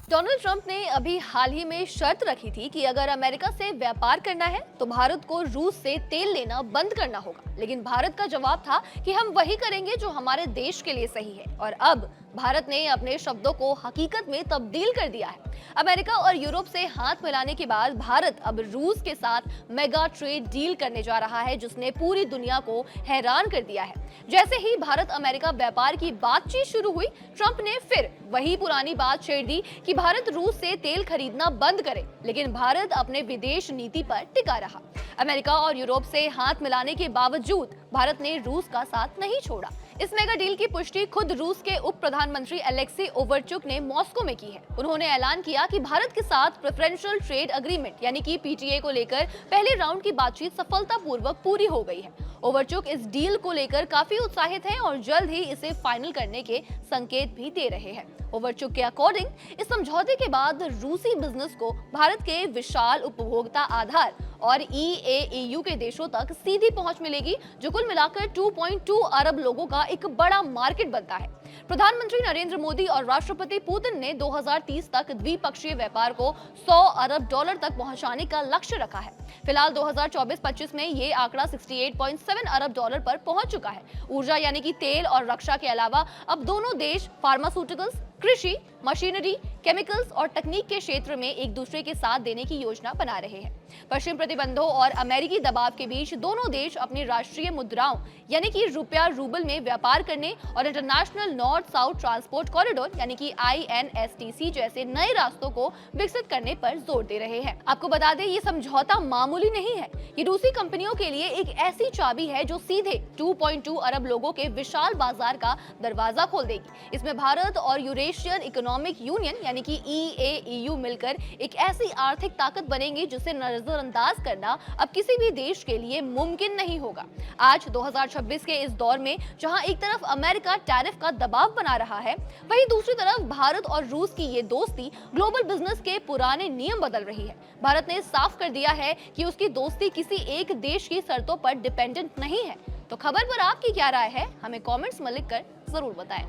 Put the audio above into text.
Donald Trump ने अभी हाल ही में शर्त रखी थी कि अगर अमेरिका से व्यापार करना है तो भारत को रूस से तेल लेना बंद करना होगा। लेकिन भारत का जवाब था कि हम वही करेंगे जो हमारे देश के लिए सही है। और अब भारत ने अपने शब्दों को हकीकत में तब्दील कर दिया है। अमेरिका और यूरोप से हाथ मिलाने के बाद भारत अब रूस के साथ मेगा ट्रेड डील करने जा रहा है, जिसने पूरी दुनिया को हैरान कर दिया है। जैसे ही भारत अमेरिका व्यापार की बातचीत शुरू हुई, ट्रंप ने फिर वही पुरानी बात छेड़ दी कि भारत रूस से तेल खरीदना बंद करे। लेकिन भारत अपने विदेश नीति पर टिका रहा। अमेरिका और यूरोप से हाथ मिलाने के बावजूद भारत ने रूस का साथ नहीं छोड़ा। इस मेगा डील की पुष्टि खुद रूस के उप प्रधानमंत्री अलेक्सी ओवरचुक ने मॉस्को में की है। उन्होंने ऐलान किया कि भारत के साथ प्रेफरेंशियल ट्रेड एग्रीमेंट यानी कि पीटीए को लेकर पहले राउंड की बातचीत सफलतापूर्वक पूरी हो गई है। ओवरचुक इस डील को लेकर काफी उत्साहित हैं और जल्द ही इसे फाइनल करने के संकेत भी दे रहे हैं। ओवरचुक के अकॉर्डिंग इस समझौते के बाद रूसी बिजनेस को भारत के विशाल उपभोक्ता आधार और ईएयू के देशों तक सीधी पहुंच मिलेगी, जो कुल मिलाकर 2.2 अरब लोगों का एक बड़ा मार्केट बनता है। प्रधानमंत्री नरेंद्र मोदी और राष्ट्रपति पुतिन ने 2030 तक द्विपक्षीय व्यापार को 100 अरब डॉलर तक पहुंचाने का लक्ष्य रखा है। फिलहाल 2024-25 में ये आंकड़ा 68.7 अरब डॉलर पर पहुंच चुका है। ऊर्जा यानी कि तेल और रक्षा के अलावा अब दोनों देश फार्मास्यूटिकल्स, कृषि, मशीनरी, केमिकल्स और तकनीक के क्षेत्र में एक दूसरे के साथ देने की योजना बना रहे हैं। पश्चिम प्रतिबंधों और अमेरिकी दबाव के बीच दोनों देश अपनी राष्ट्रीय मुद्राओं यानी कि रुपया रूबल में व्यापार करने और international north south transport corridor यानी कि INSTC जैसे नए रास्तों को विकसित करने पर जोर दे रहे हैं। आपको बता दें, ये समझौता मामूली नहीं है। ये रूसी कंपनियों के लिए एक ऐसी चाबी है जो सीधे 2.2 अरब लोगों के विशाल बाजार का दरवाजा खोल देगी। इसमें भारत और यूरेशियन इकोनॉमिक यूनियन यानी कि EAEU मिलकर एक ऐसी आर्थिक ताकत बनेंगी जिसे नजरअंदाज करना अब किसी भी देश के लिए मुमकिन नहीं होगा। आज 2026 के इस दौर में जहां एक तरफ अमेरिका टैरिफ का दबाव बना रहा है, वहीं दूसरी तरफ भारत और रूस की ये दोस्ती ग्लोबल बिजनेस के पुराने नियम बदल रही है। भारत ने साफ कर दिया है कि उसकी दोस्ती किसी एक देश की शर्तों पर डिपेंडेंट नहीं है। तो खबर पर आपकी क्या राय है, हमें कमेंट्स में लिखकर जरूर बताएं।